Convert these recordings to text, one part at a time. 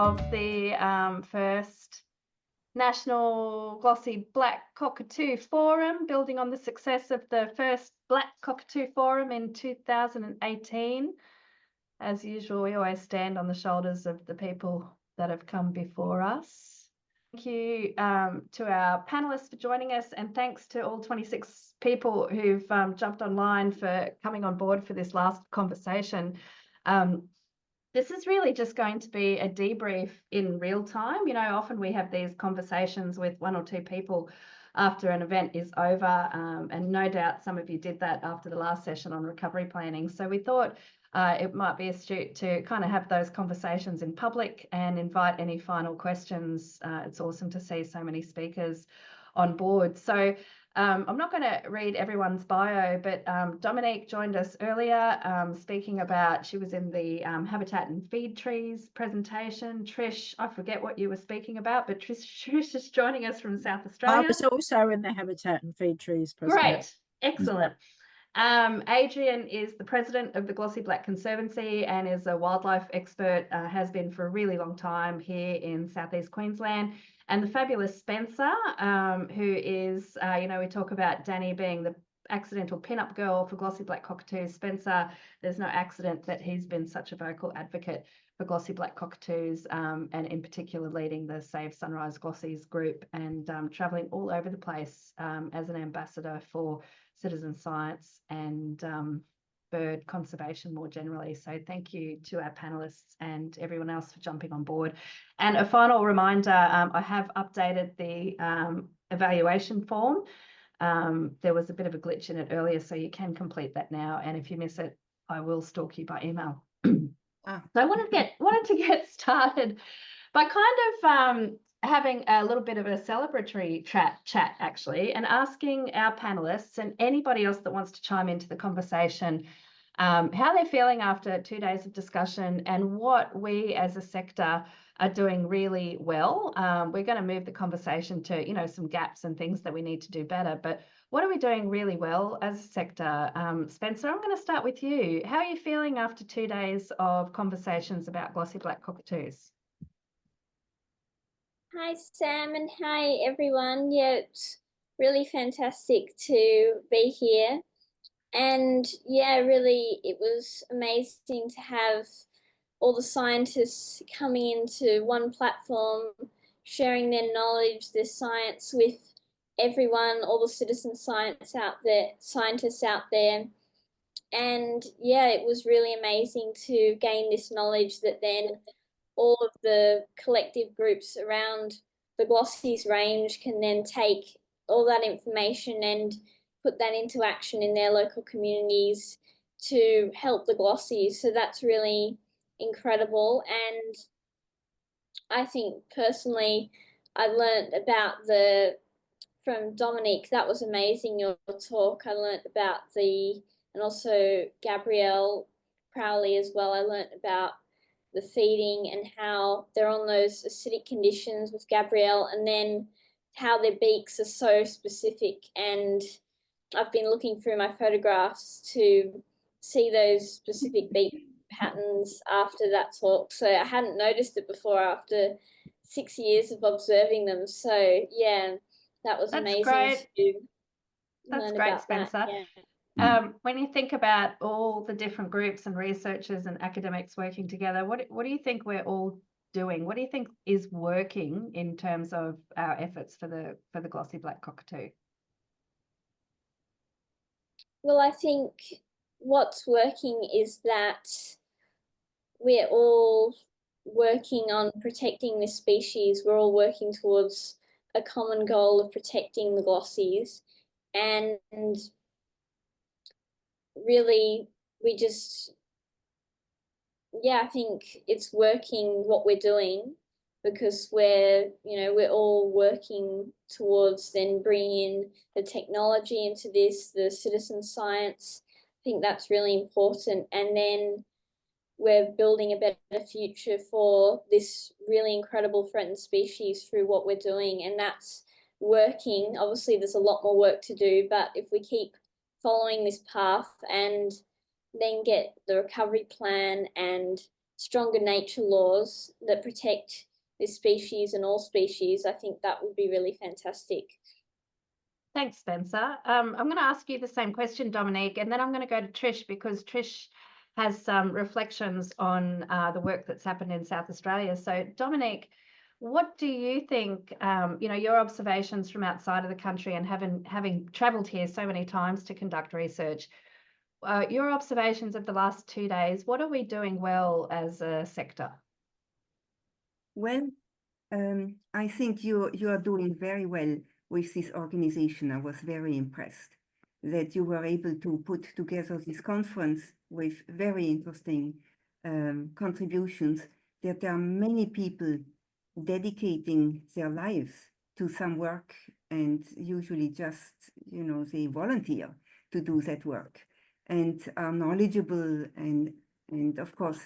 of the first National Glossy Black-Cockatoo Forum, building on the success of the first Black Cockatoo Forum in 2018. As usual, we always stand on the shoulders of the people that have come before us. Thank you to our panelists for joining us, and thanks to all 26 people who've jumped online for coming on board for this last conversation. This is really just going to be a debrief in real time. You know, often we have these conversations with one or two people after an event is over, and no doubt some of you did that after the last session on recovery planning. So we thought it might be astute to kind of have those conversations in public and invite any final questions. It's awesome to see so many speakers on board. So I'm not going to read everyone's bio, but Dominique joined us earlier speaking about, she was in the Habitat and Feed Trees presentation. Trish, I forget what you were speaking about, but Trish is joining us from South Australia. I was also in the Habitat and Feed Trees presentation. Great, excellent. Adrian is the president of the Glossy Black Conservancy and is a wildlife expert, has been for a really long time here in Southeast Queensland. And the fabulous Spencer, who is, you know, we talk about Danny being the accidental pin-up girl for Glossy Black-Cockatoos. Spencer, there's no accident that he's been such a vocal advocate for Glossy Black-Cockatoos, and in particular leading the Save Sunrise Glossies group and travelling all over the place as an ambassador for citizen science and bird conservation more generally. So thank you to our panelists and everyone else for jumping on board. And a final reminder, I have updated the evaluation form. There was a bit of a glitch in it earlier, so you can complete that now. And if you miss it, I will stalk you by email. So I wanted to get started by kind of having a little bit of a celebratory chat actually, and asking our panelists and anybody else that wants to chime into the conversation how they're feeling after 2 days of discussion and what we as a sector are doing really well. We're going to move the conversation to, you know, some gaps and things that we need to do better, but what are we doing really well as a sector? Spencer, I'm going to start with you. How are you feeling after 2 days of conversations about Glossy Black-Cockatoos? Hi, Sam, and hi, everyone. Yeah, it's really fantastic to be here. And yeah, really, it was amazing to have all the scientists coming into one platform, sharing their knowledge, their science with everyone, all the citizen scientists out there. And yeah, it was really amazing to gain this knowledge that then all of the collective groups around the Glossies range can then take all that information and put that into action in their local communities to help the Glossies. So that's really incredible. And I think personally, I learned about from Dominique, that was amazing, your talk. I learned about and also Gabrielle Crowley as well. I learned about the feeding and how they're on those acidic conditions with Gabrielle, and then how their beaks are so specific. And I've been looking through my photographs to see those specific beak patterns after that talk. So I hadn't noticed it before after 6 years of observing them. So yeah, that was amazing. Great. That's great, Spencer. When you think about all the different groups and researchers and academics working together, what do you think we're all doing? What do you think is working in terms of our efforts for the Glossy Black-Cockatoo? Well, I think what's working is that we're all working on protecting this species. We're all working towards a common goal of protecting the Glossies, and really we just, yeah, I think it's working what we're doing, because we're all working towards then bringing in the technology into this, the citizen science. I think that's really important. And then we're building a better future for this really incredible threatened species through what we're doing. And that's working. Obviously, there's a lot more work to do, but if we keep following this path and then get the recovery plan and stronger nature laws that protect this species and all species, I think that would be really fantastic. Thanks, Spencer. I'm going to ask you the same question, Dominique, and then I'm going to go to Trish, because Trish has some reflections on the work that's happened in South Australia. So, Dominique, what do you think, your observations from outside of the country and having travelled here so many times to conduct research, your observations of the last 2 days, what are we doing well as a sector? Well, I think you are doing very well with this organization. I was very impressed that you were able to put together this conference with very interesting contributions, that there are many people dedicating their lives to some work, and usually just, they volunteer to do that work and are knowledgeable. And of course,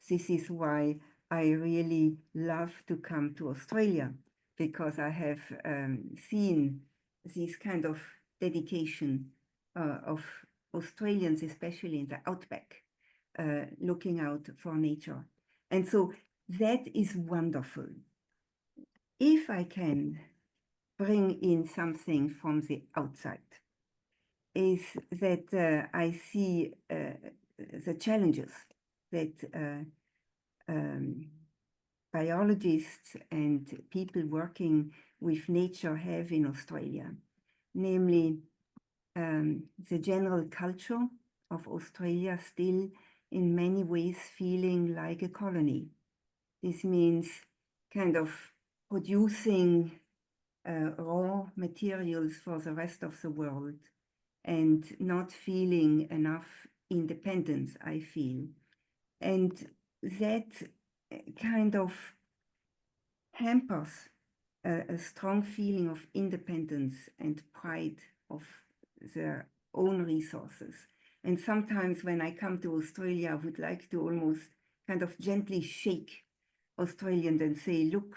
this is why I really love to come to Australia, because I have seen this kind of dedication of Australians, especially in the outback, looking out for nature. And so that is wonderful. If I can bring in something from the outside, is that I see the challenges that biologists and people working with nature have in Australia, namely the general culture of Australia still in many ways feeling like a colony. This means kind of producing raw materials for the rest of the world and not feeling enough independence, I feel. And that kind of hampers a strong feeling of independence and pride of their own resources. And sometimes when I come to Australia, I would like to almost kind of gently shake Australians and say, look,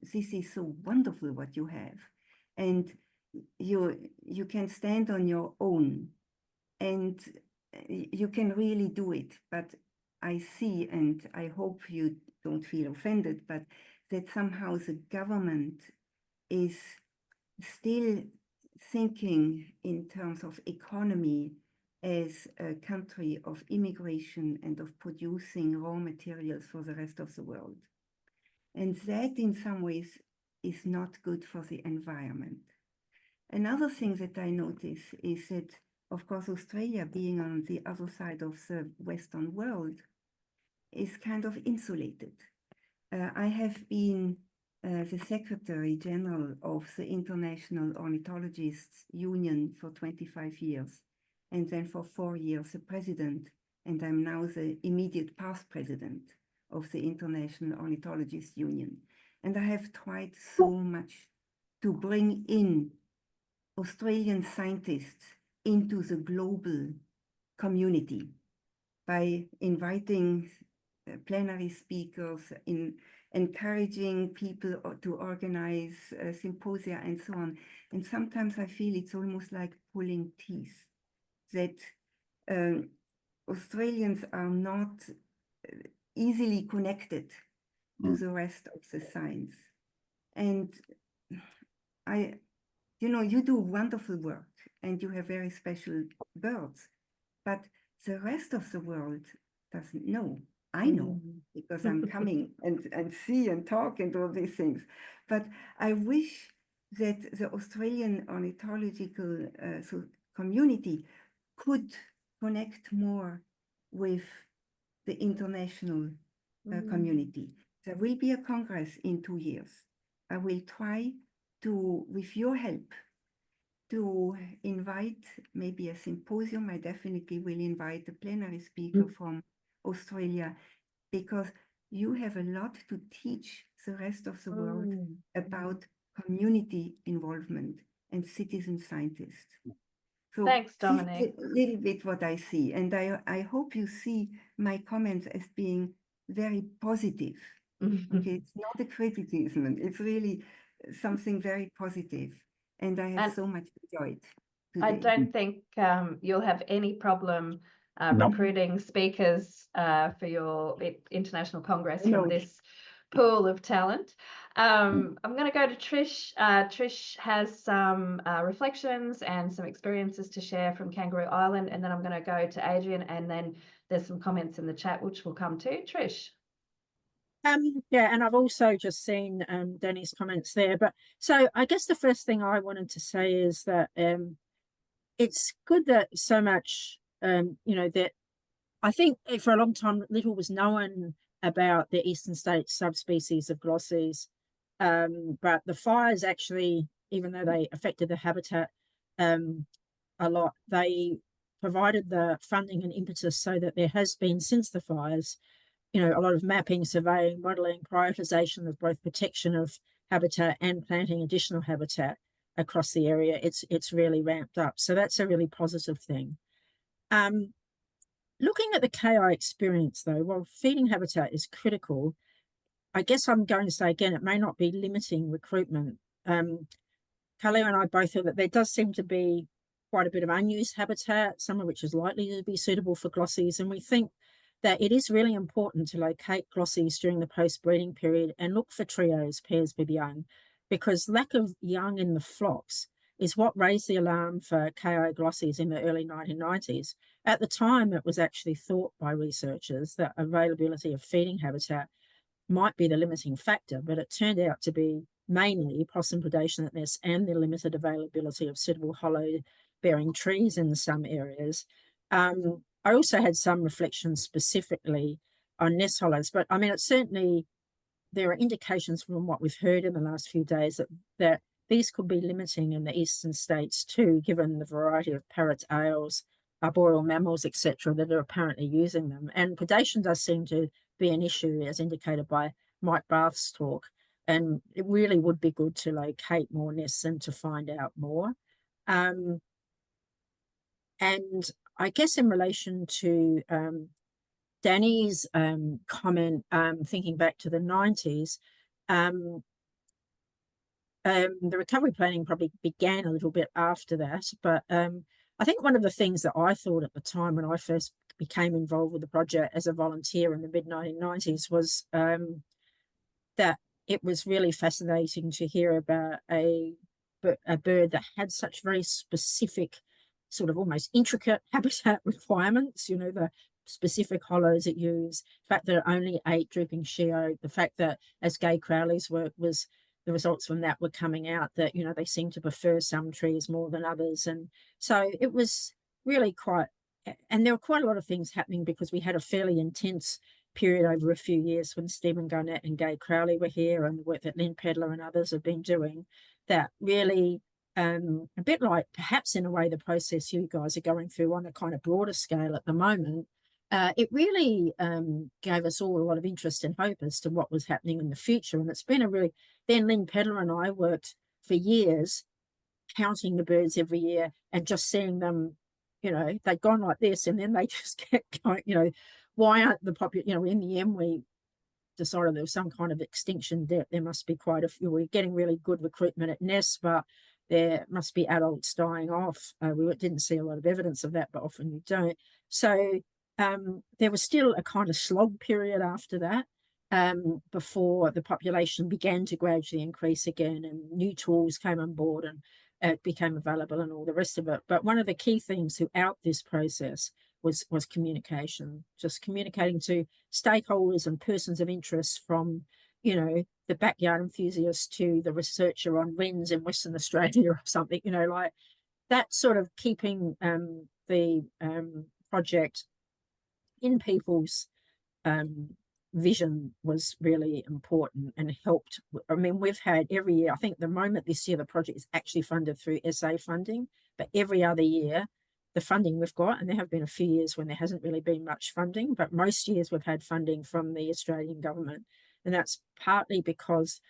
this is so wonderful what you have. And you can stand on your own and you can really do it. But I see, and I hope you don't feel offended, but that somehow the government is still thinking in terms of economy as a country of immigration and of producing raw materials for the rest of the world. And that in some ways is not good for the environment. Another thing that I notice is that, of course, Australia, being on the other side of the Western world, is kind of insulated. I have been the Secretary General of the International Ornithologists Union for 25 years, and then for 4 years the President, and I'm now the immediate past President of the International Ornithologists Union. And I have tried so much to bring in Australian scientists into the global community by inviting plenary speakers, in encouraging people to organize symposia and so on. And sometimes I feel it's almost like pulling teeth, that Australians are not easily connected to the rest of the science. And you do wonderful work and you have very special birds, but the rest of the world doesn't know. I know, because I'm coming and see and talk and all these things. But I wish that the Australian ornithological community could connect more with the international community. There will be a congress in 2 years. I will try to, with your help, to invite maybe a symposium. I definitely will invite a plenary speaker from Australia, because you have a lot to teach the rest of the world about community involvement and citizen scientists. So thanks, Dominique. This is a little bit what I see, and I hope you see my comments as being very positive. Okay, it's not a criticism, it's really something very positive, and I have so much enjoyed today. I don't think you'll have any problem recruiting speakers for your international congress from this pool of talent. I'm going to go to Trish. Trish has some reflections and some experiences to share from Kangaroo Island, and then I'm going to go to Adrian, and then there's some comments in the chat which we'll come to. Trish. Yeah, and I've also just seen Danny's comments there. But so I guess the first thing I wanted to say is that it's good that so much, you know, that I think for a long time little was known about the eastern states subspecies of glossies, but the fires actually, even though they affected the habitat a lot, they provided the funding and impetus so that there has been, since the fires, you know, a lot of mapping, surveying, modelling, prioritisation of both protection of habitat and planting additional habitat across the area. It's really ramped up. So that's a really positive thing. Looking at the KI experience, though, while feeding habitat is critical, I guess I'm going to say again, it may not be limiting recruitment. Carew and I both feel that there does seem to be quite a bit of unused habitat, some of which is likely to be suitable for glossies, and we think that it is really important to locate glossies during the post-breeding period and look for trios, pairs with young, because lack of young in the flocks is what raised the alarm for KI glossies in the early 1990s. At the time, it was actually thought by researchers that availability of feeding habitat might be the limiting factor, but it turned out to be mainly possum predation at nests and the limited availability of suitable hollow-bearing trees in some areas. I also had some reflections specifically on nest hollows, but I mean, it's certainly, there are indications from what we've heard in the last few days that these could be limiting in the eastern states too, given the variety of parrots, owls, arboreal mammals, etc., that are apparently using them. And predation does seem to be an issue, as indicated by Mike Barth's talk. And it really would be good to locate more nests and to find out more. And I guess in relation to Danny's comment, thinking back to the 90s, the recovery planning probably began a little bit after that, but I think one of the things that I thought at the time when I first became involved with the project as a volunteer in the mid-1990s was that it was really fascinating to hear about a bird that had such very specific, sort of almost intricate habitat requirements, you know, the specific hollows it used, the fact that it only ate drooping sheoak, the fact that as Gay Crowley's work was, the results from that were coming out that, you know, they seem to prefer some trees more than others. And so it was really quite, and there were quite a lot of things happening because we had a fairly intense period over a few years when Stephen Garnett and Gay Crowley were here, and the work that Lynn Pedler and others have been doing that really, a bit like perhaps in a way the process you guys are going through on a kind of broader scale at the moment, it really gave us all a lot of interest and hope as to what was happening in the future. And it's been a really, then Lynn Pedler and I worked for years counting the birds every year and just seeing them, you know, they'd gone like this and then they just kept going, you know, why aren't the you know, in the end we decided there was some kind of extinction debt. There must be quite a few. We're getting really good recruitment at nests, but there must be adults dying off. We didn't see a lot of evidence of that, but often you don't. So there was still a kind of slog period after that, before the population began to gradually increase again and new tools came on board and it became available and all the rest of it. But one of the key things throughout this process was communication, just communicating to stakeholders and persons of interest, from, you know, the backyard enthusiast to the researcher on wrens in Western Australia or something, you know, like that sort of keeping the project in people's vision was really important and helped. I mean, we've had every year, I think the moment this year, the project is actually funded through SA funding, but every other year, the funding we've got, and there have been a few years when there hasn't really been much funding, but most years we've had funding from the Australian government. And that's partly because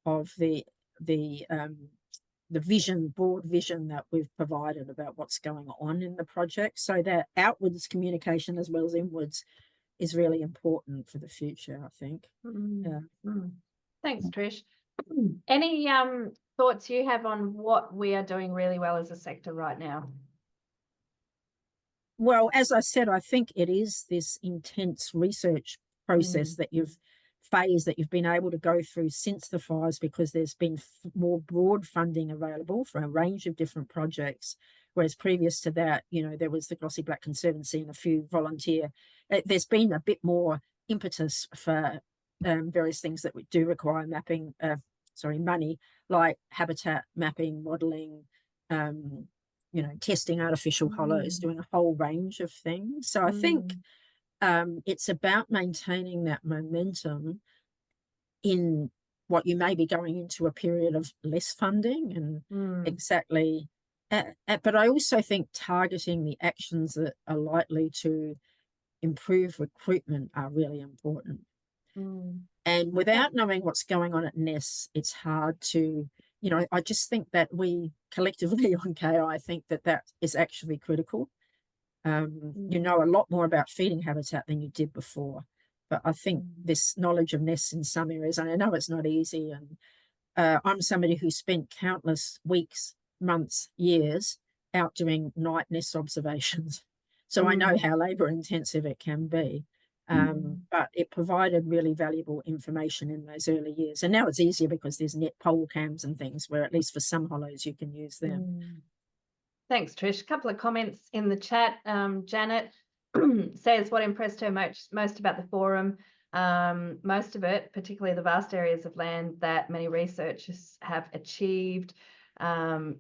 of the vision, broad vision that we've provided about what's going on in the project. So that outwards communication as well as inwards is really important for the future, I think. Thanks, Trish. Any thoughts you have on what we are doing really well as a sector right now? Well, as I said, I think it is this intense research process that you've been able to go through since the fires, because there's been more broad funding available for a range of different projects. Whereas previous to that, you know, there was the Glossy Black Conservancy and a few volunteer. There's been a bit more impetus for various things that do require money, like habitat mapping, modelling, you know, testing artificial hollows, doing a whole range of things. So I think it's about maintaining that momentum in what you may be going into a period of less funding and exactly. But I also think targeting the actions that are likely to improve recruitment are really important. And without knowing what's going on at NES, it's hard to, you know, I just think that we collectively on KI think that is actually critical. You know a lot more about feeding habitat than you did before. But I think this knowledge of nests in some areas, and I know it's not easy, and I'm somebody who spent countless weeks, months, years out doing night nest observations. So I know how labour intensive it can be. But it provided really valuable information in those early years. And now it's easier because there's net pole cams and things where at least for some hollows you can use them. Thanks, Trish. A couple of comments in the chat. Janet says what impressed her most about the forum. Most of it, particularly the vast areas of land that many researchers have achieved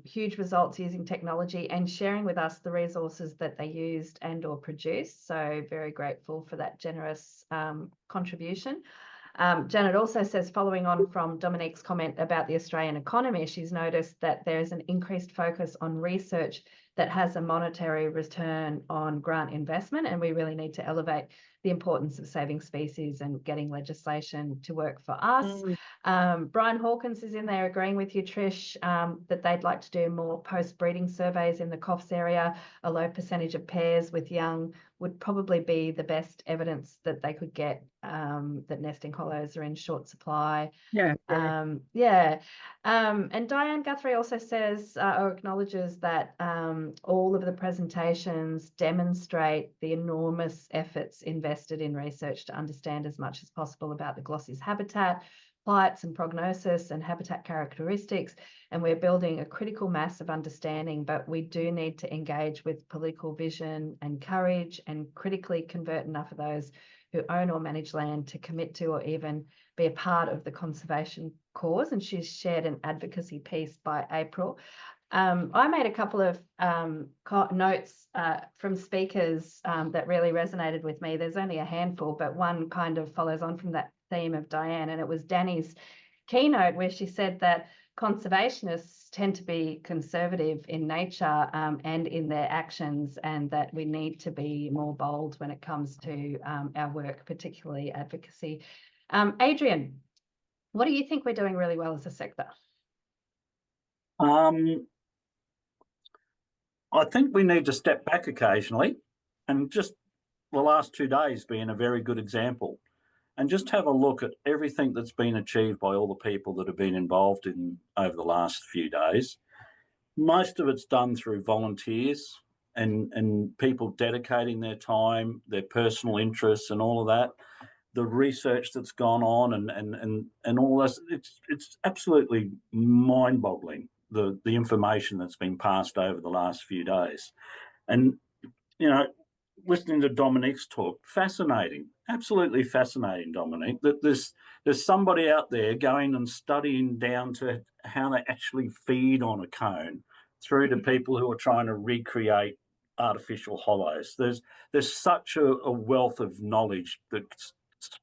huge results using technology and sharing with us the resources that they used and or produced. So very grateful for that generous contribution. Janet also says, following on from Dominique's comment about the Australian economy, she's noticed that there is an increased focus on research that has a monetary return on grant investment, and we really need to elevate the importance of saving species and getting legislation to work for us. Brian Hawkins is in there agreeing with you, Trish, that they'd like to do more post-breeding surveys in the COFS area. A low percentage of pairs with young would probably be the best evidence that they could get that nesting hollows are in short supply. And Diane Guthrie also says or acknowledges that all of the presentations demonstrate the enormous efforts invested in research to understand as much as possible about the glossy's habitat, plights and prognosis and habitat characteristics, and we're building a critical mass of understanding, but we do need to engage with political vision and courage and critically convert enough of those who own or manage land to commit to or even be a part of the conservation cause. And she's shared an advocacy piece by April. I made a couple of notes from speakers that really resonated with me. There's only a handful, but one kind of follows on from that theme of Diane, and it was Danny's keynote where she said that conservationists tend to be conservative in nature and in their actions, and that we need to be more bold when it comes to our work, particularly advocacy. Adrian, what do you think we're doing really well as a sector? I think we need to step back occasionally, and just the last 2 days being a very good example, and just have a look at everything that's been achieved by all the people that have been involved in over the last few days. Most of it's done through volunteers and people dedicating their time, their personal interests and all of that. The research that's gone on and all this, it's absolutely mind-boggling, the information that's been passed over the last few days. And, you know, listening to Dominique's talk, fascinating, absolutely fascinating, Dominique, that there's somebody out there going and studying down to how they actually feed on a cone through to people who are trying to recreate artificial hollows. There's such a wealth of knowledge that's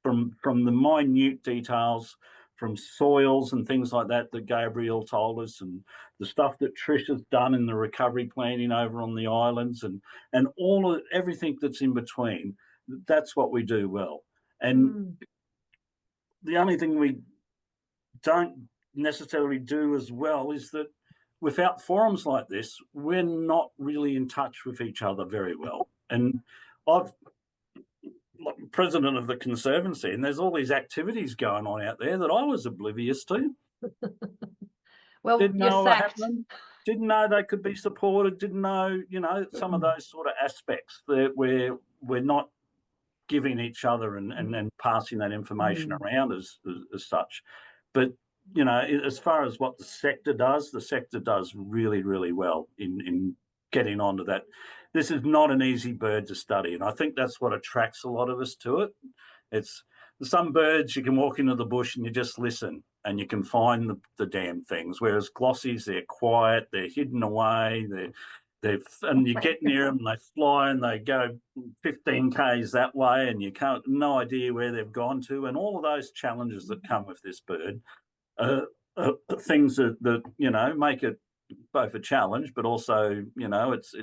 from the minute details, from soils and things like that Gabriel told us, and the stuff that Trish has done in the recovery planning over on the islands, and everything that's in between. That's what we do well. And the only thing we don't necessarily do as well is that without forums like this, we're not really in touch with each other very well. And I'm president of the Conservancy, and there's all these activities going on out there that I was oblivious to. Well, Didn't know what happened. didn't know they could be supported, didn't know, you know, some of those sort of aspects that we're not giving each other and passing that information around as such. But, you know, as far as what the sector does really, really well in getting onto that. This is not an easy bird to study, and I think that's what attracts a lot of us to it. It's some birds you can walk into the bush and you just listen and you can find the damn things, whereas glossies, they're quiet, they're hidden away, and you get near them and they fly and they go 15 k's that way and you can't, no idea where they've gone to, and all of those challenges that come with this bird are things that you know make it both a challenge, but also, you know, it's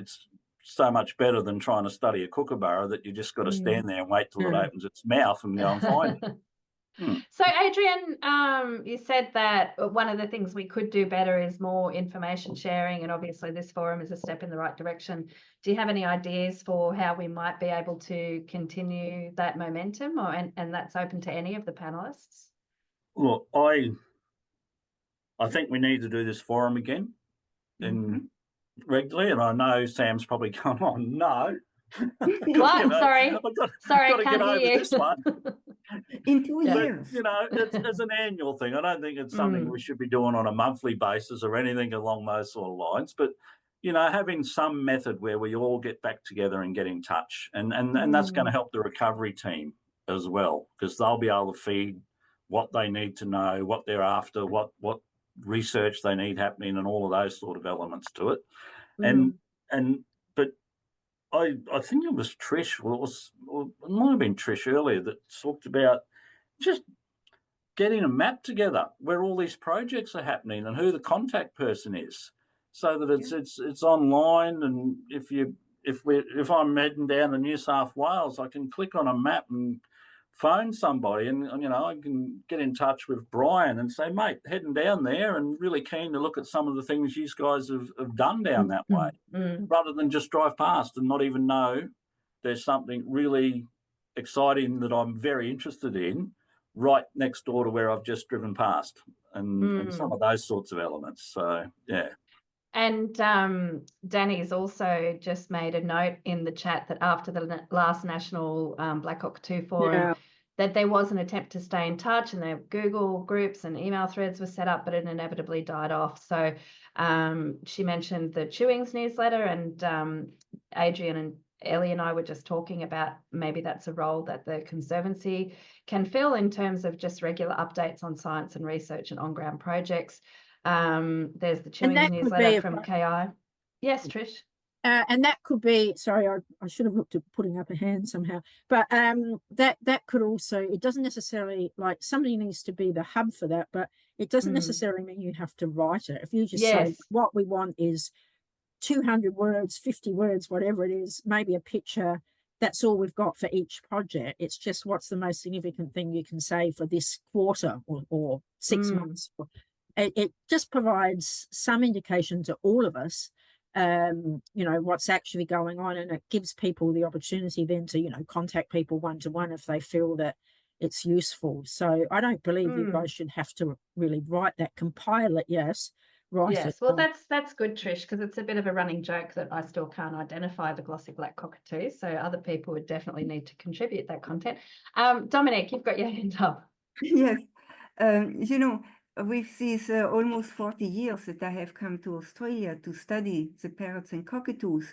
so much better than trying to study a kookaburra that you just got to stand there and wait till it opens its mouth and go and find it. So Adrian, you said that one of the things we could do better is more information sharing, and obviously this forum is a step in the right direction. Do you have any ideas for how we might be able to continue that momentum, and that's open to any of the panelists? Look, I think we need to do this forum again regularly, and I know Sam's probably come on. No. What? Sorry, I can't hear you. This one. In 2 years. You know, it's an annual thing. I don't think it's something we should be doing on a monthly basis or anything along those sort of lines. But, you know, having some method where we all get back together and get in touch. And that's going to help the recovery team as well, because they'll be able to feed what they need to know, what they're after, what research they need happening, and all of those sort of elements to it. But I think it was Trish, or it might have been Trish earlier, that talked about just getting a map together where all these projects are happening and who the contact person is, so that it's online. And if I'm heading down to New South Wales, I can click on a map and phone somebody, and you know, I can get in touch with Brian and say, mate, heading down there and really keen to look at some of the things you guys have done down that way, rather than just drive past and not even know there's something really exciting that I'm very interested in right next door to where I've just driven past, and some of those sorts of elements. So, yeah. And Danny's also just made a note in the chat that after the last National Black Cockatoo Forum, that there was an attempt to stay in touch, and their Google groups and email threads were set up, but it inevitably died off. So she mentioned the Chewings newsletter, and Adrian and Ellie and I were just talking about maybe that's a role that the Conservancy can fill in terms of just regular updates on science and research and on-ground projects. There's the Chewings newsletter from KI. Yes, Trish. And that could be, sorry, I should have looked at putting up a hand somehow, but that could also, it doesn't necessarily, like, somebody needs to be the hub for that, but it doesn't necessarily mean you have to write it. If you just say what we want is 200 words, 50 words, whatever it is, maybe a picture, that's all we've got for each project. It's just what's the most significant thing you can say for this quarter or 6 months. It just provides some indication to all of us, you know, what's actually going on, and it gives people the opportunity then to, you know, contact people one-to-one if they feel that it's useful. So I don't believe you guys should have to really write that, compile it, write it. Well, that's good, Trish, because it's a bit of a running joke that I still can't identify the glossy black cockatoos, so other people would definitely need to contribute that content. Dominique, you've got your hand up. Yes, you know, with these almost 40 years that I have come to Australia to study the parrots and cockatoos,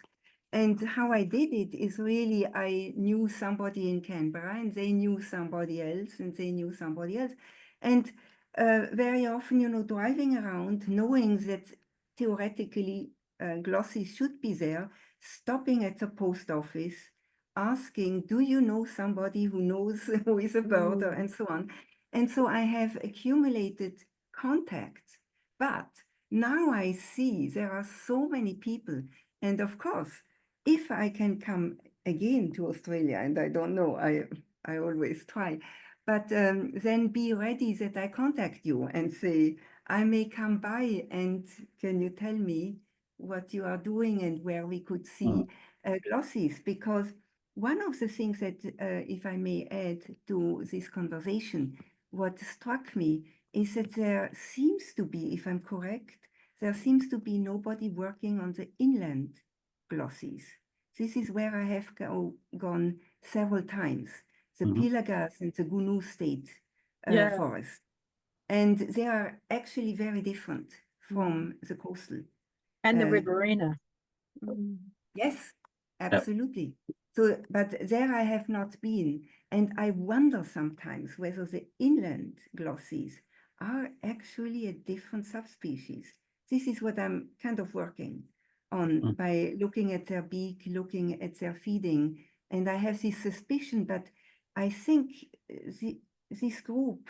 and how I did it is really, I knew somebody in Canberra, and they knew somebody else, and they knew somebody else. And very often, you know, driving around, knowing that theoretically glossies should be there, stopping at the post office, asking, do you know somebody who knows who is a birder, and so on. And so I have accumulated contacts, but now I see there are so many people. And of course, if I can come again to Australia, and I don't know, I always try, but then be ready that I contact you and say, I may come by, and can you tell me what you are doing and where we could see glossies? Because one of the things that, if I may add to this conversation, what struck me is that there seems to be, if I'm correct, there seems to be nobody working on the inland glossies. This is where I have gone several times, the Pilagas and the Gunu State forest. And they are actually very different from the coastal. And the riverina. Yes, absolutely. So, but there I have not been. And I wonder sometimes whether the inland glossies are actually a different subspecies. This is what I'm kind of working on by looking at their beak, looking at their feeding. And I have this suspicion, but I think this group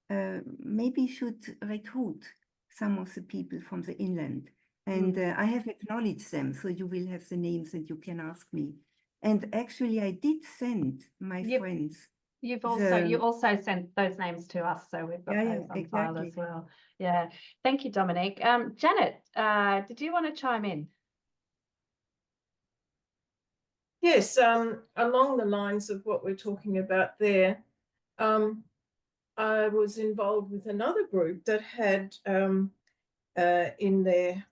maybe should recruit some of the people from the inland. And I have acknowledged them, so you will have the names and you can ask me. And actually, I did send my friends. You also sent those names to us, so we've got those on file as well. Yeah, thank you, Dominique. Janet, did you want to chime in? Yes, along the lines of what we're talking about there, I was involved with another group that had in their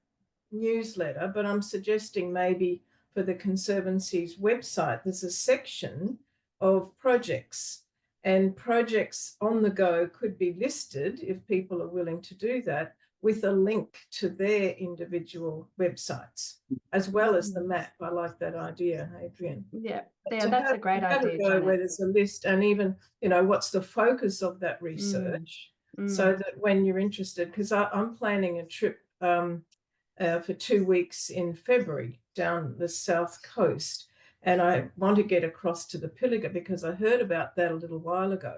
newsletter, but I'm suggesting maybe for the Conservancy's website, there's a section of projects, and projects on the go could be listed if people are willing to do that, with a link to their individual websites, as well as the map. I like that idea, Adrian. Yeah, that's a great idea. Where there's a list, and even, you know, what's the focus of that research, so that when you're interested, because I'm planning a trip for 2 weeks in February down the south coast, and I want to get across to the Pilliga because I heard about that a little while ago.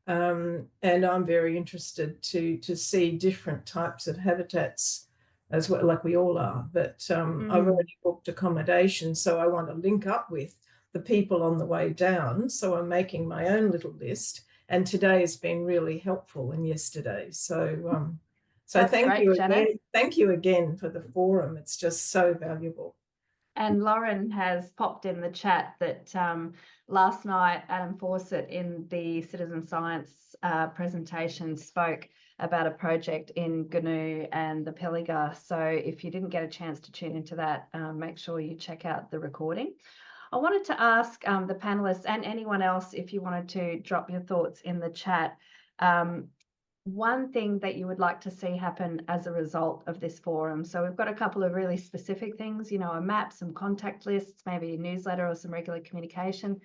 And I'm very interested to see different types of habitats as well, like we all are. But I've already booked accommodation, so I want to link up with the people on the way down. So I'm making my own little list, and today has been really helpful, and yesterday. So thank you again. Thank you again for the forum. It's just so valuable. And Lauren has popped in the chat that last night Adam Fawcett in the Citizen Science presentation spoke about a project in Gnu and the Pilliga. So if you didn't get a chance to tune into that, make sure you check out the recording. I wanted to ask the panelists and anyone else, if you wanted to drop your thoughts in the chat, one thing that you would like to see happen as a result of this forum. So we've got a couple of really specific things, you know, a map, some contact lists, maybe a newsletter or some regular communication.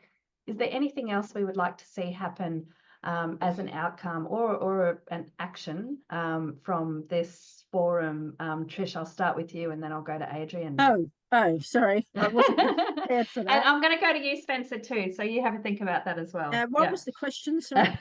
Is there anything else we would like to see happen as an outcome or an action from this forum? Trish, I'll start with you and then I'll go to Adrian. Oh, sorry. I wasn't prepared for that. And I'm going to go to you, Spencer, too. So you have to think about that as well. What was the question, sorry?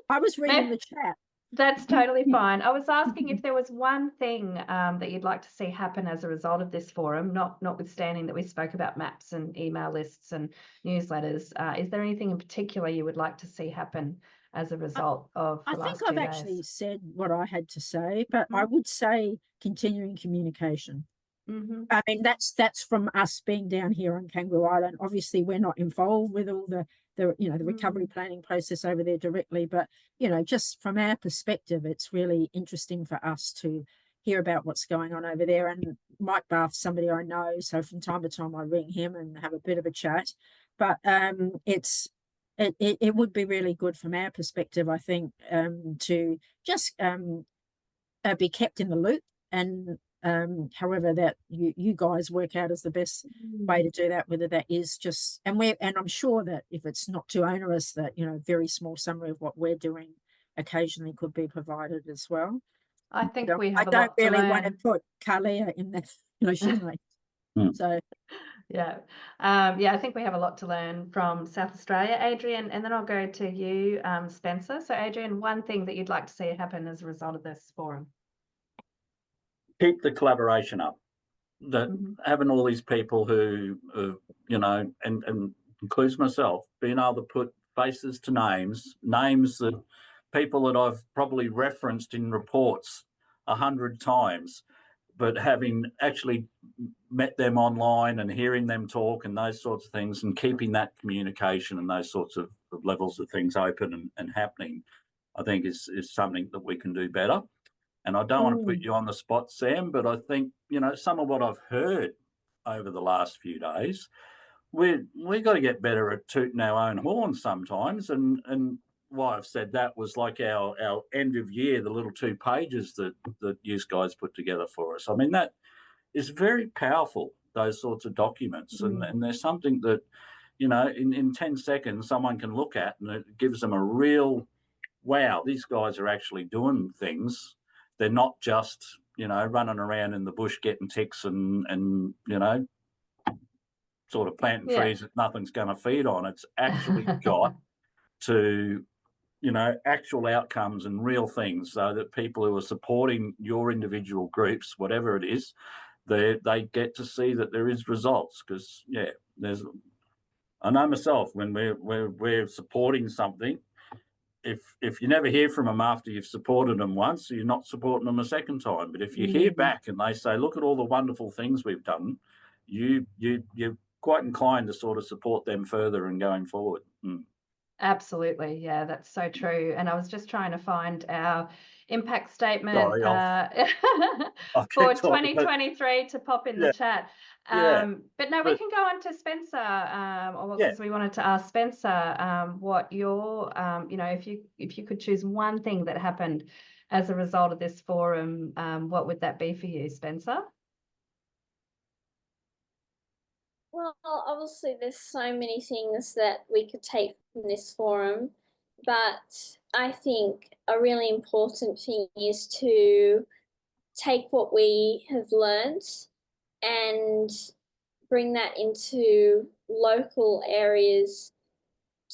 I was reading the chat. That's totally fine. I was asking if there was one thing that you'd like to see happen as a result of this forum, notwithstanding that we spoke about maps and email lists and newsletters. Is there anything in particular you would like to see happen as a result of the last 2 days? I think I've actually said what I had to say, but I would say continuing communication. I mean, that's from us being down here on Kangaroo Island. Obviously, we're not involved with all the recovery planning process over there directly, but you know, just from our perspective, it's really interesting for us to hear about what's going on over there. And Mike Bath's somebody I know, so from time to time I ring him and have a bit of a chat. But it would be really good from our perspective, I think, to just be kept in the loop, and however that you guys work out is the best way to do that, whether that is just, and I'm sure that if it's not too onerous, that, you know, very small summary of what we're doing occasionally could be provided as well. I think we have I don't really want to put Kalia in that, you know, she's like, so yeah, I think we have a lot to learn from South Australia. Adrian, and then I'll go to you, Spencer. So Adrian, one thing that you'd like to see happen as a result of this forum? Keep the collaboration up. That having all these people who, you know, and includes myself, being able to put faces to names that people that I've probably referenced in reports 100 times, but having actually met them online and hearing them talk and those sorts of things, and keeping that communication and those sorts of levels of things open and happening, I think is something that we can do better. And I don't want to put you on the spot, Sam, but I think, you know, some of what I've heard over the last few days, we've got to get better at tooting our own horn sometimes. And why I've said that was like our end of year, the little 2 pages that you guys put together for us. I mean, that is very powerful, those sorts of documents. And there's something that, you know, in 10 seconds, someone can look at and it gives them a real, wow, these guys are actually doing things. They're not just, you know, running around in the bush getting ticks and you know, sort of planting trees that nothing's going to feed on. It's actually got to, you know, actual outcomes and real things, so that people who are supporting your individual groups, whatever it is, they get to see that there is results. Because I know myself, when we're supporting something, if you never hear from them after you've supported them once, you're not supporting them a second time. But if you hear back and they say, look at all the wonderful things we've done, you're quite inclined to sort of support them further and going forward. Absolutely. Yeah, that's so true. And I was just trying to find our impact statement for 2023 to pop in the chat. But no, we can go on to Spencer, because we wanted to ask Spencer what your, you know, if you could choose one thing that happened as a result of this forum, what would that be for you, Spencer? Well, obviously there's so many things that we could take from this forum, but I think a really important thing is to take what we have learned and bring that into local areas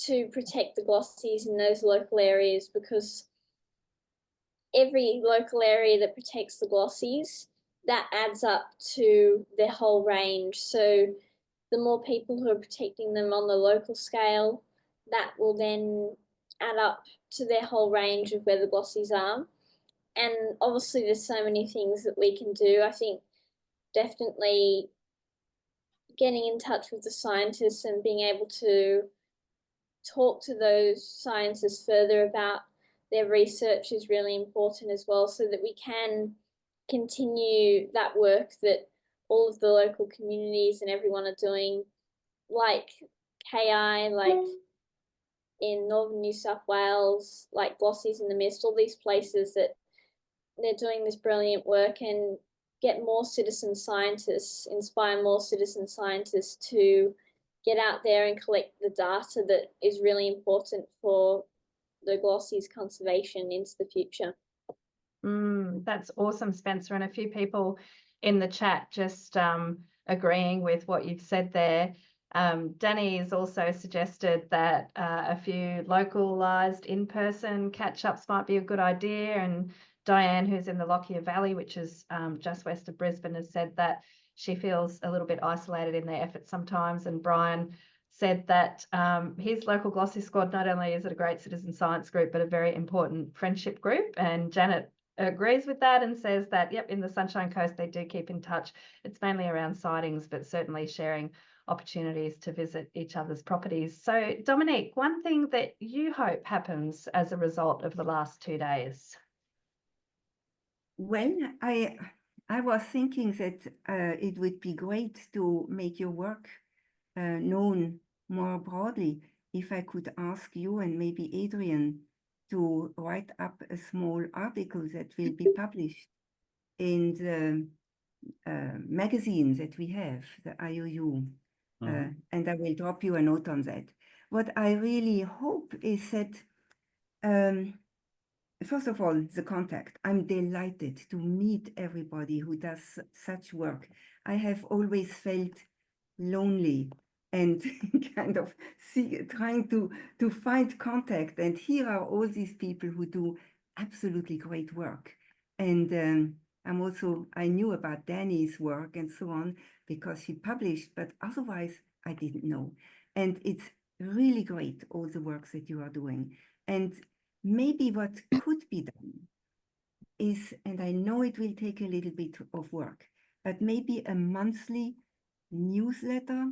to protect the glossies in those local areas, because every local area that protects the glossies, that adds up to their whole range. So the more people who are protecting them on the local scale, that will then add up to their whole range of where the glossies are. And obviously there's so many things that we can do. I think definitely getting in touch with the scientists and being able to talk to those scientists further about their research is really important as well, so that we can continue that work that all of the local communities and everyone are doing, like KI, like in northern New South Wales, like Glossies in the Mist, all these places that they're doing this brilliant work, and get more citizen scientists, inspire more citizen scientists to get out there and collect the data that is really important for the Glossies conservation into the future. That's awesome, Spencer. And a few people in the chat just agreeing with what you've said there. Danny has also suggested that a few localised in-person catch-ups might be a good idea. And Diane, who's in the Lockyer Valley, which is just west of Brisbane, has said that she feels a little bit isolated in their efforts sometimes. And Brian said that his local Glossy squad, not only is it a great citizen science group, but a very important friendship group. And Janet agrees with that and says that, yep, in the Sunshine Coast, they do keep in touch. It's mainly around sightings, but certainly sharing opportunities to visit each other's properties. So, Dominique, one thing that you hope happens as a result of the last 2 days? Well, I was thinking that it would be great to make your work known more broadly. If I could ask you and maybe Adrian to write up a small article that will be published in the magazine that we have, the IOU, and I will drop you a note on that. What I really hope is that, first of all, the contact. I'm delighted to meet everybody who does such work. I have always felt lonely and kind of trying to find contact. And here are all these people who do absolutely great work. And I knew about Danny's work and so on because she published, but otherwise I didn't know. And it's really great, all the work that you are doing. And maybe what could be done is, and I know it will take a little bit of work, but maybe a monthly newsletter.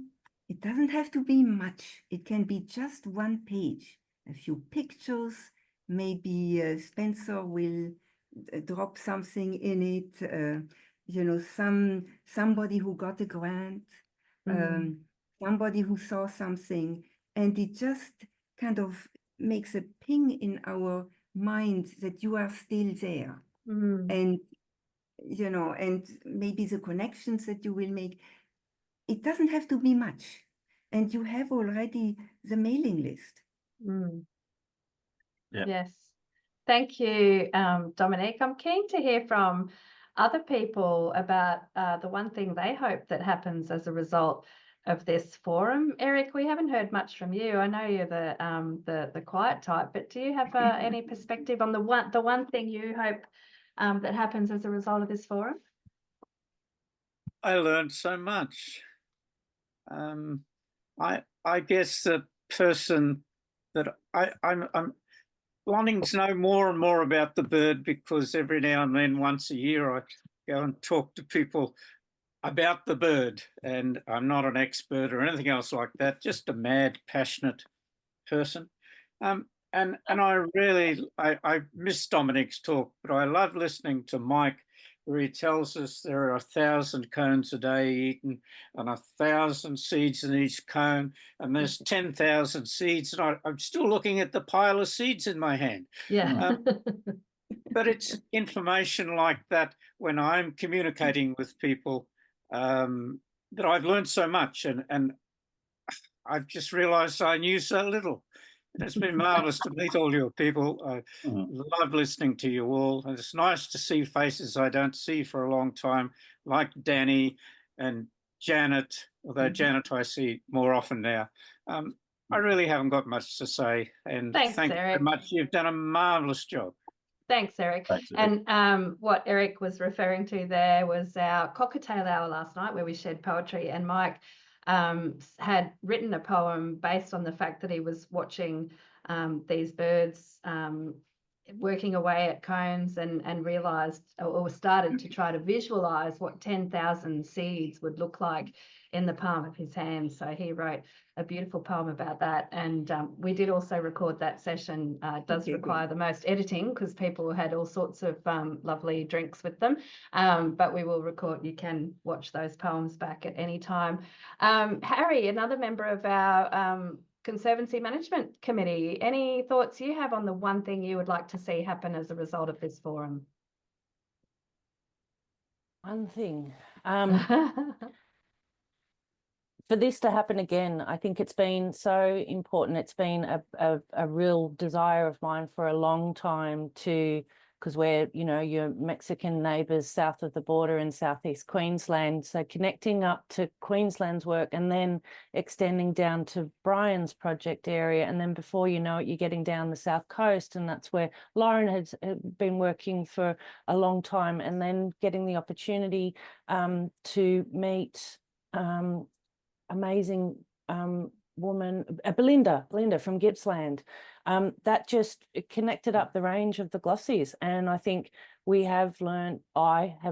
It doesn't have to be much. It can be just one page, a few pictures. Maybe Spencer will drop something in it, you know, somebody who got a grant, somebody who saw something, and it just kind of makes a ping in our minds that you are still there. And, you know, and maybe the connections that you will make, it doesn't have to be much. And you have already the mailing list. Yep. Yes. Thank you, Dominique. I'm keen to hear from other people about the one thing they hope that happens as a result of this forum. Eric, we haven't heard much from you. I know you're the quiet type, but do you have any perspective on the one thing you hope that happens as a result of this forum? I learned so much. I guess the person that I'm wanting to know more and more about the bird, because every now and then, once a year, I go and talk to people about the bird, and I'm not an expert or anything else like that, just a mad, passionate person. And I miss Dominique's talk, but I love listening to Mike, where he tells us there are 1,000 cones a day eaten and 1,000 seeds in each cone, and there's 10,000 seeds. And I'm still looking at the pile of seeds in my hand. Yeah. But it's information like that when I'm communicating with people that I've learned so much, and I've just realized I knew so little. It's been marvelous to meet all your people. I love listening to you all. And it's nice to see faces I don't see for a long time, like Danny and Janet, although Janet I see more often now. I really haven't got much to say. And Thanks, thank Eric. you very much. You've done a marvelous job. Thanks, Eric. Thanks, Eric. And what Eric was referring to there was our cockatail hour last night, where we shared poetry, and Mike had written a poem based on the fact that he was watching these birds working away at cones and realized or started to try to visualize what 10,000 seeds would look like in the palm of his hand. So he wrote a beautiful poem about that. And we did also record that session. It does require the most editing because people had all sorts of lovely drinks with them. But we will record. You can watch those poems back at any time. Harry, another member of our Conservancy Management Committee, any thoughts you have on the one thing you would like to see happen as a result of this forum? One thing. For this to happen again, I think it's been so important. It's been a real desire of mine for a long time to, because we're, you know, your Mexican neighbours south of the border in southeast Queensland. So connecting up to Queensland's work and then extending down to Brian's project area. And then before you know it, you're getting down the south coast. And that's where Lauren has been working for a long time. And then getting the opportunity to meet amazing woman, Belinda from Gippsland. That just connected up the range of the Glossies. And I think I have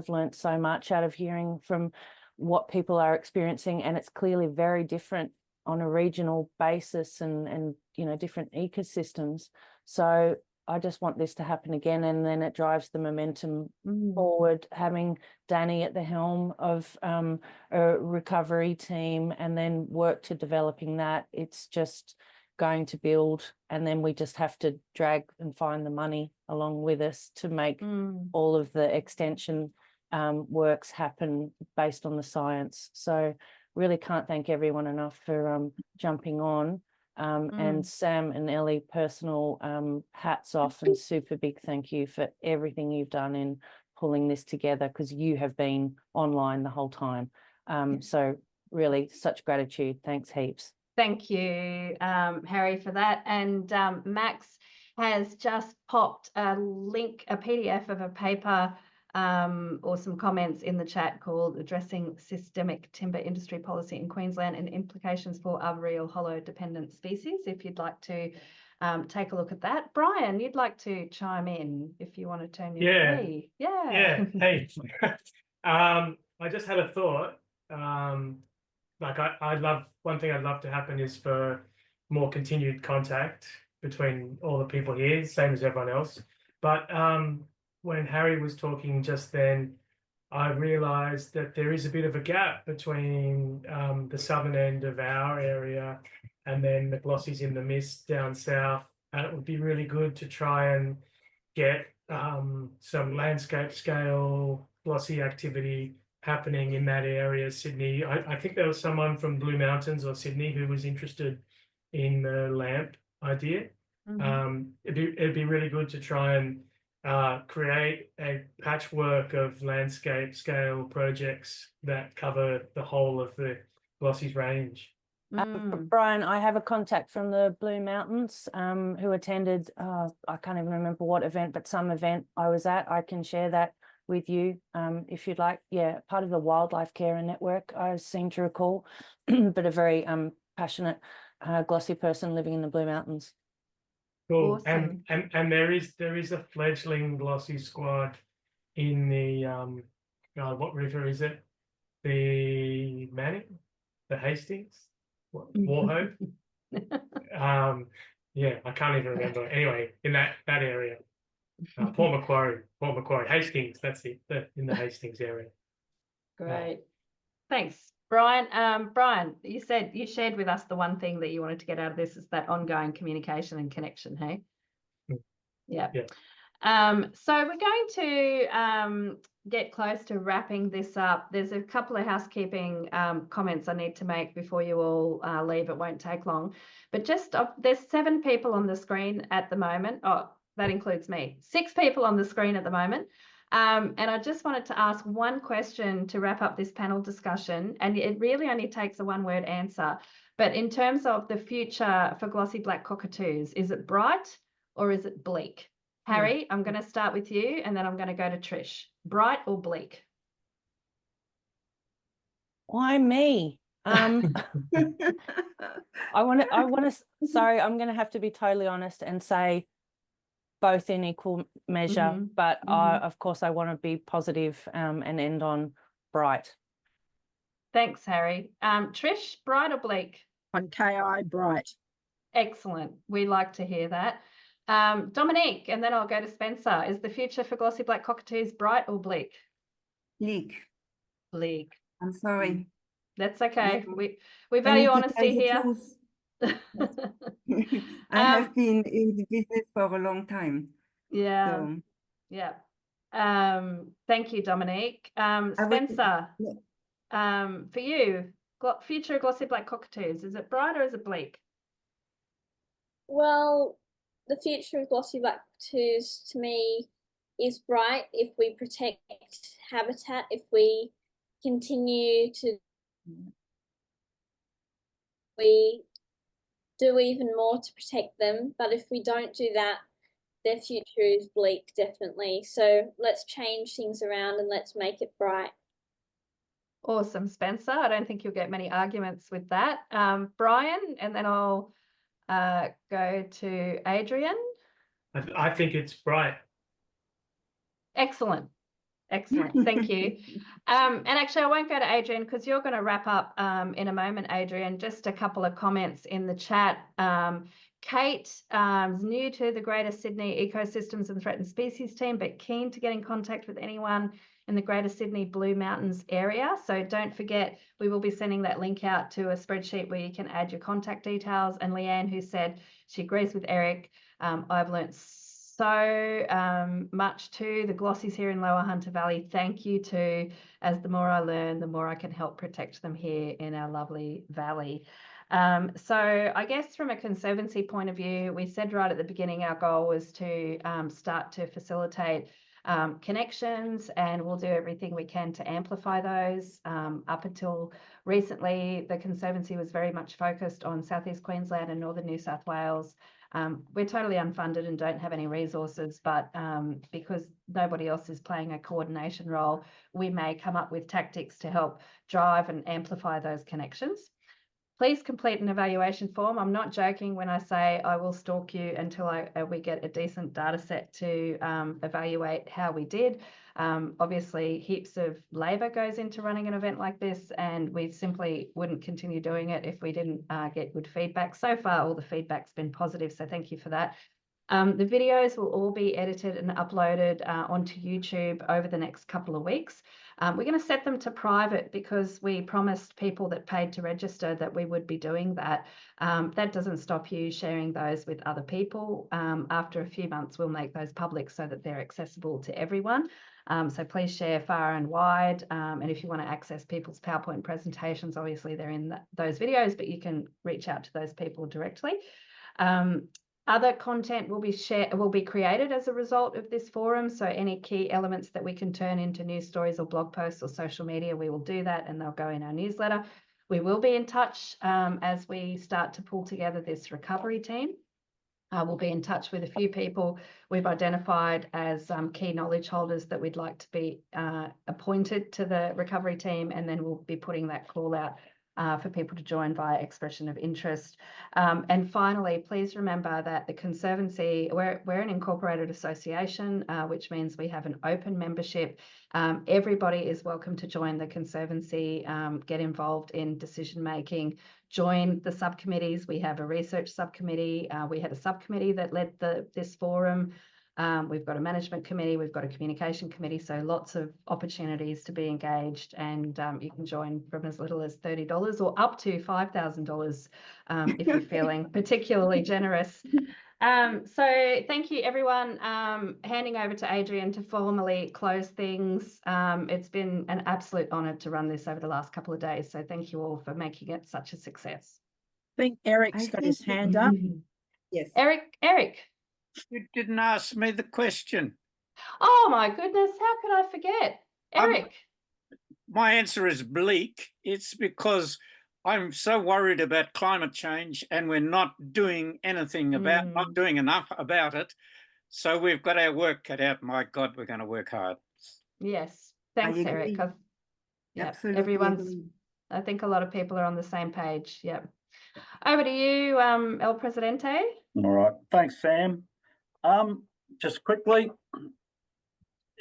learned so much out of hearing from what people are experiencing. And it's clearly very different on a regional basis and you know, different ecosystems. So I just want this to happen again, and then it drives the momentum forward, having Danny at the helm of a recovery team and then work to developing that. It's just going to build, and then we just have to drag and find the money along with us to make all of the extension works happen based on the science. So really can't thank everyone enough for jumping on. And Sam and Ellie, personal hats off and super big thank you for everything you've done in pulling this together, because you have been online the whole time. So really such gratitude. Thanks heaps. Thank you, Harry, for that. And Max has just popped a link, a PDF of a paper or some comments in the chat called Addressing Systemic Timber Industry Policy in Queensland and Implications for Arboreal Hollow Dependent Species, if you'd like to take a look at that. Brian, you'd like to chime in if you want to turn your key. Yeah. Hey, I just had a thought. One thing I'd love to happen is for more continued contact between all the people here, same as everyone else. But when Harry was talking just then, I realised that there is a bit of a gap between the southern end of our area and then the glossies in the mist down south. And it would be really good to try and get some landscape scale glossy activity happening in that area, Sydney. I think there was someone from Blue Mountains or Sydney who was interested in the lamp idea. It'd be really good to try and create a patchwork of landscape scale projects that cover the whole of the glossies range. Brian, I have a contact from the Blue Mountains who attended, I can't even remember what event, but some event I was at. I can share that with you if you'd like. Yeah, part of the Wildlife Carer Network, I seem to recall, but a very passionate glossy person living in the Blue Mountains. Cool. Awesome. And there is a fledgling glossy squad in the what river is it? The Manning? The Hastings? Warhoe? Yeah, I can't even remember. Anyway, in that area. Port Macquarie, Hastings, that's it, in the Hastings area. Great. Thanks, Brian. Brian, you said you shared with us the one thing that you wanted to get out of this is that ongoing communication and connection, hey? Yeah. So we're going to get close to wrapping this up. There's a couple of housekeeping comments I need to make before you all leave. It won't take long. But just there's 7 people on the screen at the moment. Oh, that includes me. 6 people on the screen at the moment. And I just wanted to ask one question to wrap up this panel discussion. And it really only takes a one-word answer. But in terms of the future for glossy black cockatoos, is it bright or is it bleak? Harry, I'm going to start with you and then I'm going to go to Trish. Bright or bleak? Why me? I want to, sorry, I'm going to have to be totally honest and say both in equal measure, but of course I want to be positive and end on bright. Thanks, Harry. Trish, bright or bleak? On KI, bright. Excellent. We like to hear that. Dominique, and then I'll go to Spencer. Is the future for glossy black cockatoos bright or bleak? Bleak. Bleak. I'm sorry. That's okay. We value honesty here. I have been in the business for a long time. Yeah. So. Yeah. Thank you, Dominique. Spencer, for you, future of glossy black cockatoos, is it bright or is it bleak? Well, the future of glossy black-cockatoos to me is bright if we protect habitat, if we continue to do even more to protect them. But if we don't do that, their future is bleak, definitely. So let's change things around and let's make it bright. Awesome, Spencer. I don't think you'll get many arguments with that. Brian, and then I'll go to Adrian. I think it's bright. Excellent. Excellent. Thank you. And actually, I won't go to Adrian because you're going to wrap up in a moment, Adrian. Just a couple of comments in the chat. Kate is new to the Greater Sydney Ecosystems and Threatened Species team, but keen to get in contact with anyone in the Greater Sydney Blue Mountains area. So don't forget, we will be sending that link out to a spreadsheet where you can add your contact details. And Leanne, who said she agrees with Eric, I've learnt so much too. The glossies here in Lower Hunter Valley, thank you too. As the more I learn, the more I can help protect them here in our lovely valley. So I guess from a Conservancy point of view, we said right at the beginning our goal was to start to facilitate connections, and we'll do everything we can to amplify those. Up until recently, the Conservancy was very much focused on Southeast Queensland and Northern New South Wales. We're totally unfunded and don't have any resources, but because nobody else is playing a coordination role, we may come up with tactics to help drive and amplify those connections. Please complete an evaluation form. I'm not joking when I say I will stalk you until we get a decent data set to evaluate how we did. Obviously, heaps of labour goes into running an event like this, and we simply wouldn't continue doing it if we didn't get good feedback. So far, all the feedback's been positive, so thank you for that. The videos will all be edited and uploaded onto YouTube over the next couple of weeks. We're going to set them to private because we promised people that paid to register that we would be doing that. That doesn't stop you sharing those with other people. After a few months, we'll make those public so that they're accessible to everyone. So please share far and wide. And if you want to access people's PowerPoint presentations, obviously they're in those videos, but you can reach out to those people directly. Other content will be created as a result of this forum. So any key elements that we can turn into news stories or blog posts or social media, we will do that, and they'll go in our newsletter. We will be in touch as we start to pull together this recovery team. We'll be in touch with a few people we've identified as key knowledge holders that we'd like to be appointed to the recovery team, and then we'll be putting that call out for people to join via expression of interest. And finally, please remember that the Conservancy, we're an incorporated association, which means we have an open membership. Everybody is welcome to join the Conservancy, get involved in decision making, join the subcommittees. We have a research subcommittee. We had a subcommittee that led this forum. We've got a management committee, we've got a communication committee, so lots of opportunities to be engaged, and you can join from as little as $30 or up to $5,000 if you're feeling particularly generous. So thank you, everyone. Handing over to Adrian to formally close things. It's been an absolute honour to run this over the last couple of days, so thank you all for making it such a success. I think Eric's got his hand up. Yes. Eric. You didn't ask me the question. Oh my goodness, how could I forget? Eric. My answer is bleak. It's because I'm so worried about climate change and we're not doing anything about, not doing enough about it. So we've got our work cut out. My God, we're going to work hard. Yes. Thanks, Eric. Yeah, everyone's, I think a lot of people are on the same page. Yep. Over to you, El Presidente. All right. Thanks, Sam. Just quickly,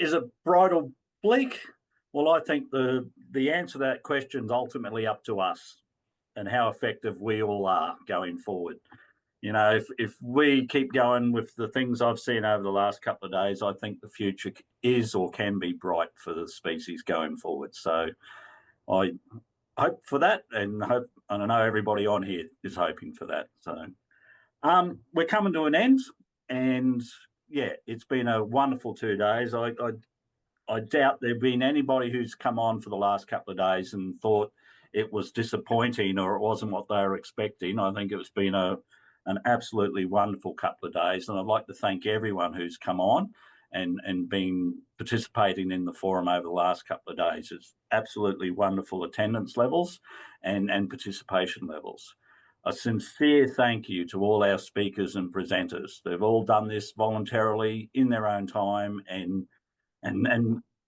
is it bright or bleak? Well, I think the answer to that question is ultimately up to us and how effective we all are going forward. You know, if we keep going with the things I've seen over the last couple of days, I think the future is or can be bright for the species going forward. So I hope for that, and I know everybody on here is hoping for that. So we're coming to an end. And yeah, it's been a wonderful 2 days. I doubt there've been anybody who's come on for the last couple of days and thought it was disappointing or it wasn't what they were expecting. I think it's been an absolutely wonderful couple of days, and I'd like to thank everyone who's come on and been participating in the forum over the last couple of days. It's absolutely wonderful attendance levels and participation levels. A sincere thank you to all our speakers and presenters. They've all done this voluntarily in their own time and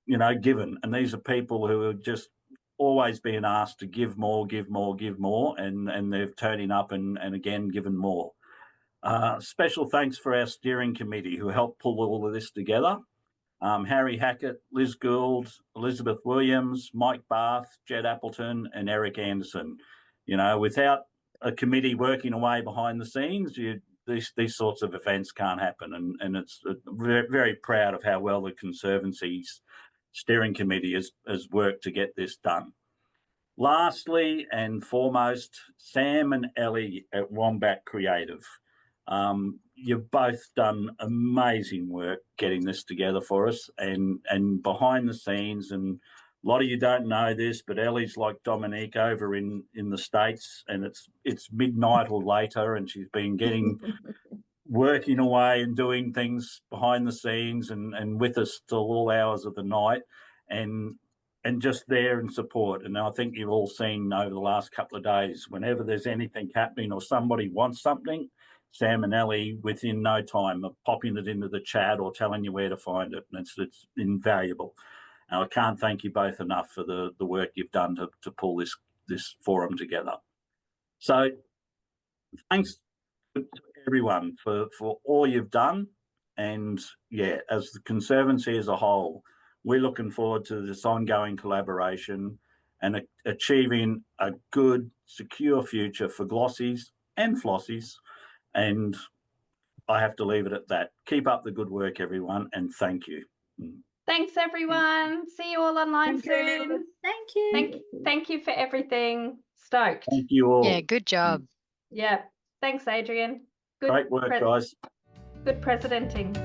you know, given. And these are people who are just always being asked to give more, and they're turning up and again given more. Special thanks for our steering committee who helped pull all of this together. Harry Hackett, Liz Gould, Elizabeth Williams, Mike Barth, Jed Appleton, and Eric Anderson. You know, without a committee working away behind the scenes, these sorts of events can't happen. And it's very, very proud of how well the Conservancy's steering committee has worked to get this done. Lastly and foremost, Sam and Ellie at Wombat Creative. You've both done amazing work getting this together for us and behind the scenes. And a lot of you don't know this, but Ellie's like Dominique over in the States, and it's midnight or later, and she's been working away and doing things behind the scenes and with us till all hours of the night and just there in support. And I think you've all seen over the last couple of days, whenever there's anything happening or somebody wants something, Sam and Ellie, within no time, are popping it into the chat or telling you where to find it. And it's invaluable. And I can't thank you both enough for the work you've done to pull this forum together. So thanks to everyone for all you've done. And yeah, as the Conservancy as a whole, we're looking forward to this ongoing collaboration and achieving a good, secure future for glossies and flossies. And I have to leave it at that. Keep up the good work, everyone, and thank you. Thanks, everyone. See you all online soon. Thank you. Thank you for everything. Stoked. Thank you all. Yeah, good job. Yeah. Thanks, Adrian. Great work, guys. Good presidenting.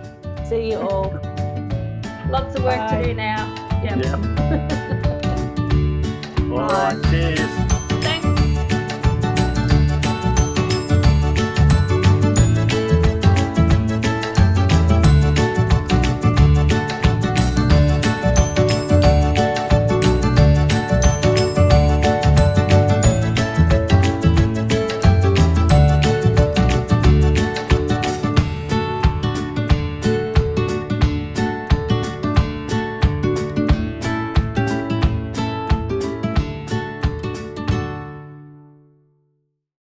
See you all. Lots of work Bye. to do now. Yep. All right, cheers.